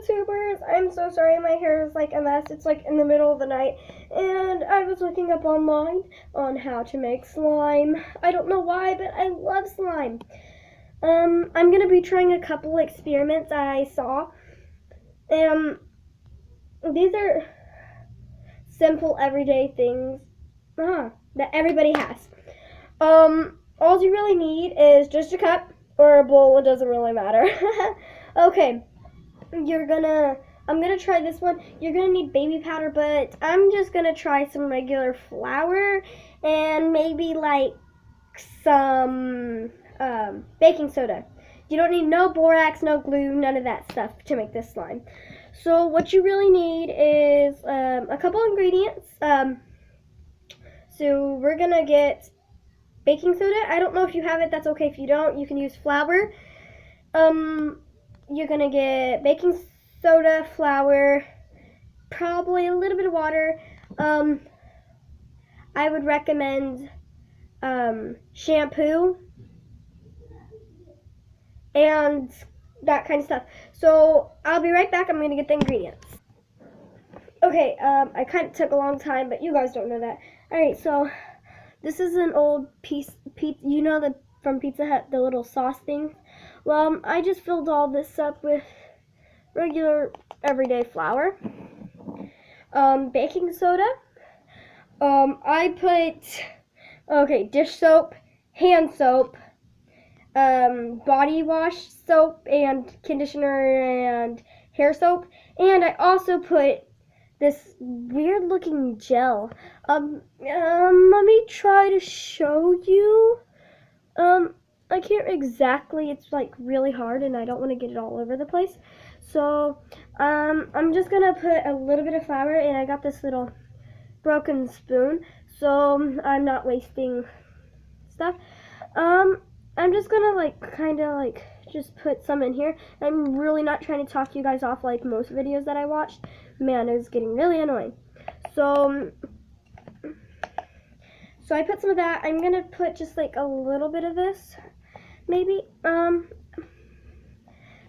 YouTubers, I'm so sorry my hair is like a mess. It's like in the middle of the night and I was looking up online on how to make slime. I don't know why, but I love slime. I'm gonna be trying a couple experiments I saw. These are simple everyday things that everybody has. All you really need is just a cup or a bowl, it doesn't really matter. Okay. I'm gonna try this one. You're gonna need baby powder, but I'm just gonna try some regular flour and maybe like some baking soda. You don't need no borax, no glue, none of that stuff to make this slime. So what you really need is a couple ingredients. So we're gonna get baking soda. I don't know if you have it, that's okay if you don't. You can use flour. You're gonna get baking soda, flour, probably a little bit of water. I would recommend shampoo and that kind of stuff. So I'll be right back. I'm gonna get the ingredients. Okay, I kind of took a long time, but you guys don't know that. Alright, so this is an old piece, you know, from Pizza Hut, the little sauce thing. Well, I just filled all this up with regular everyday flour, baking soda. I put dish soap, hand soap, body wash soap, and conditioner and hair soap, and I also put this weird looking gel. Let me try to show you. I can't exactly, it's like really hard and I don't want to get it all over the place. So, I'm just gonna put a little bit of flour, and I got this little broken spoon, so I'm not wasting stuff. I'm just gonna just put some in here. I'm really not trying to talk you guys off like most videos that I watched. Man, it was getting really annoying. So I put some of that. I'm gonna put just like a little bit of this, maybe. I'm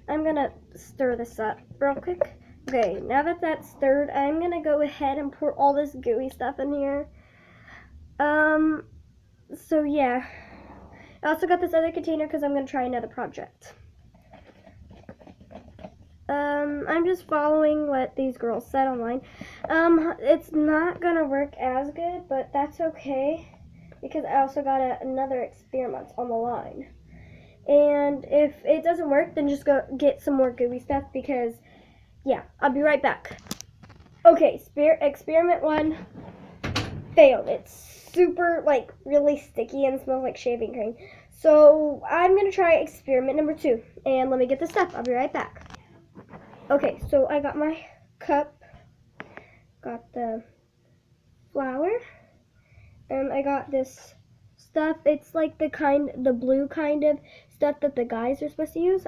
gonna stir this up real quick. Okay, now that that's stirred, I'm gonna go ahead and pour all this gooey stuff in here. So yeah. I also got this other container because I'm gonna try another project. I'm just following what these girls said online. It's not gonna work as good, but that's okay because I also got another experiment on the line. And if it doesn't work, then just go get some more gooey stuff because, yeah, I'll be right back. Okay, experiment 1 failed. It's super, like, really sticky and smells like shaving cream. So I'm gonna try experiment number 2, and let me get the stuff. I'll be right back. Okay, so I got my cup, got the flour, and I got this stuff. It's like the blue kind of stuff that the guys are supposed to use,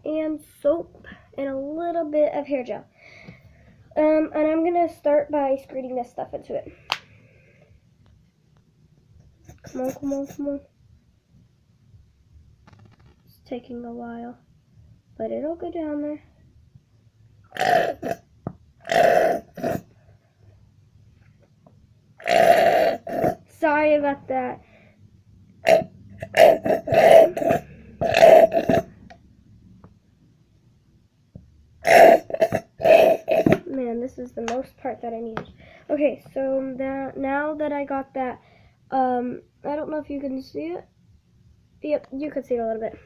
and soap and a little bit of hair gel. And I'm gonna start by squirting this stuff into it. Come on, come on, come on. It's taking a while, but it'll go down there. Sorry about that. Man, this is the most part that I needed. Okay, so now that I got that, I don't know if you can see it. Yep, you can see it a little bit.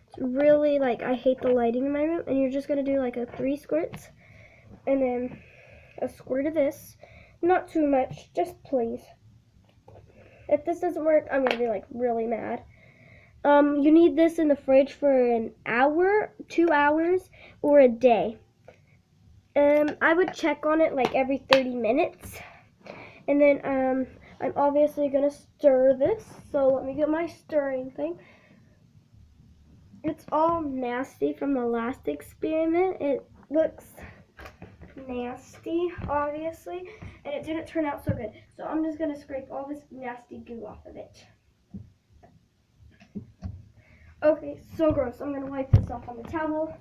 It's really, like, I hate the lighting in my room, and you're just going to do, like, 3 squirts, and then a squirt of this. Not too much, just please. If this doesn't work, I'm going to be, like, really mad. You need this in the fridge for an hour, 2 hours, or a day. I would check on it, like, every 30 minutes. And then, I'm obviously going to stir this. So let me get my stirring thing. It's all nasty from the last experiment. It looks nasty, obviously, and it didn't turn out so good. So I'm just going to scrape all this nasty goo off of it. Okay, so gross. I'm going to wipe this off on the towel.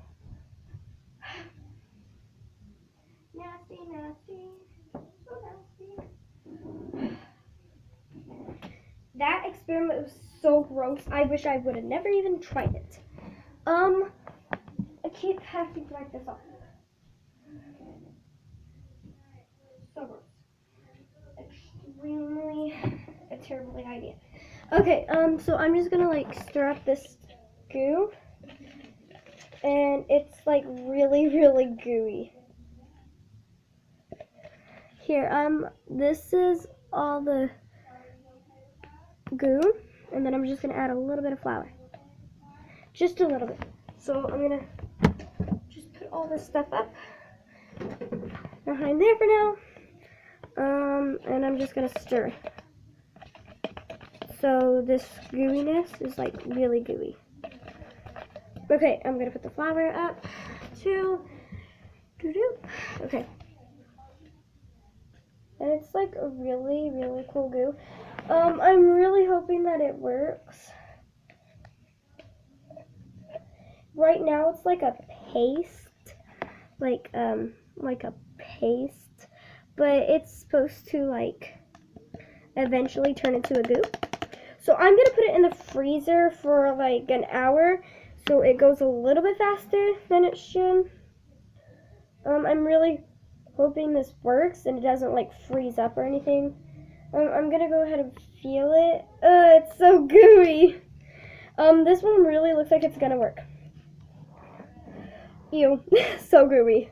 Nasty, nasty. So nasty. That experiment was so gross. I wish I would have never even tried it. I keep having to write this off. So gross. Extremely a terrible idea. Okay, so I'm just gonna like stir up this goo. And it's like really, really gooey. Here, this is all the goo, and then I'm just gonna add a little bit of flour. Just a little bit. So I'm gonna just put all this stuff up behind there for now. And I'm just gonna stir. So this gooiness is like really gooey. Okay, I'm gonna put the flour up too. Okay. And it's like a really, really cool goo. I'm really hoping that it works. Right now it's like a paste, like a paste, but it's supposed to like eventually turn into a goo. So I'm gonna put it in the freezer for like an hour, so it goes a little bit faster than it should. I'm really hoping this works and it doesn't like freeze up or anything. I'm gonna go ahead and feel it. It's so gooey. This one really looks like it's gonna work. Ew, so gooey.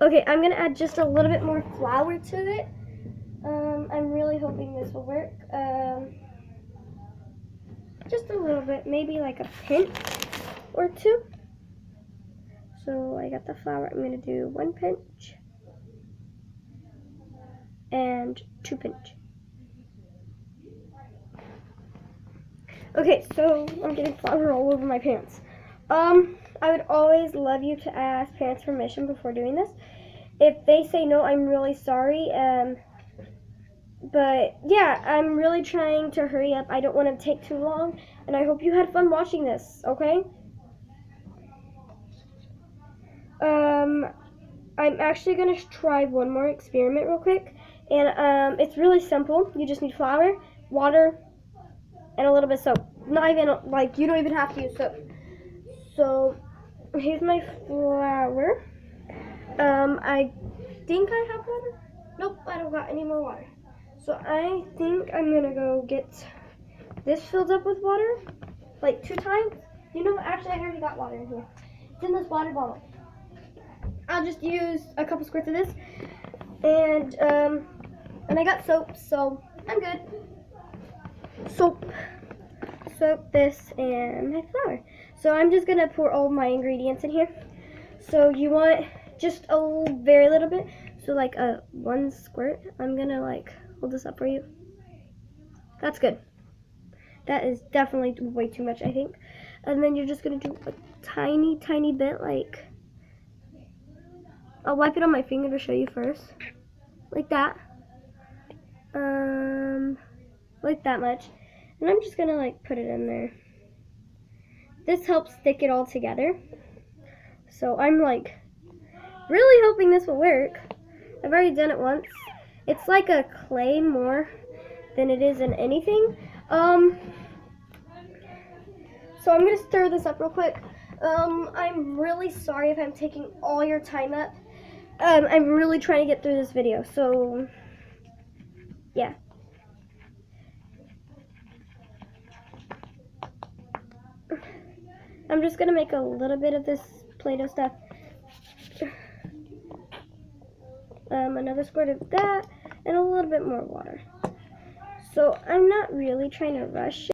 Okay, I'm gonna add just a little bit more flour to it. I'm really hoping this will work. Just a little bit, maybe like a pinch or two. So I got the flour. I'm gonna do 1 pinch and 2 pinch. Okay, so I'm getting flour all over my pants. I would always love you to ask parents' permission before doing this. If they say no, I'm really sorry. But yeah, I'm really trying to hurry up. I don't want to take too long, and I hope you had fun watching this, okay? I'm actually going to try one more experiment real quick, and it's really simple. You just need flour, water, and a little bit of soap. Not even, like, you don't even have to use soap. So, here's my flour. I think I have water. Nope, I don't got any more water. So I think I'm gonna go get this filled up with water, like 2 times. You know, actually I already got water in here. It's in this water bottle. I'll just use a couple squirts of this, and I got soap, so I'm good. Soap, this, and my flour. So I'm just gonna pour all my ingredients in here. So you want just a very little bit. So like a 1 squirt. I'm gonna like hold this up for you. That's good. That is definitely way too much, I think. And then you're just gonna do a tiny, tiny bit, like, I'll wipe it on my finger to show you first. Like that. Like that much. And I'm just gonna like put it in there. This helps stick it all together. So I'm like really hoping this will work. I've already done it once. It's like a clay more than it is in anything. So I'm gonna stir this up real quick. I'm really sorry if I'm taking all your time up. I'm really trying to get through this video, so yeah. I'm just gonna make a little bit of this Play-Doh stuff. Another squirt of that, and a little bit more water. So I'm not really trying to rush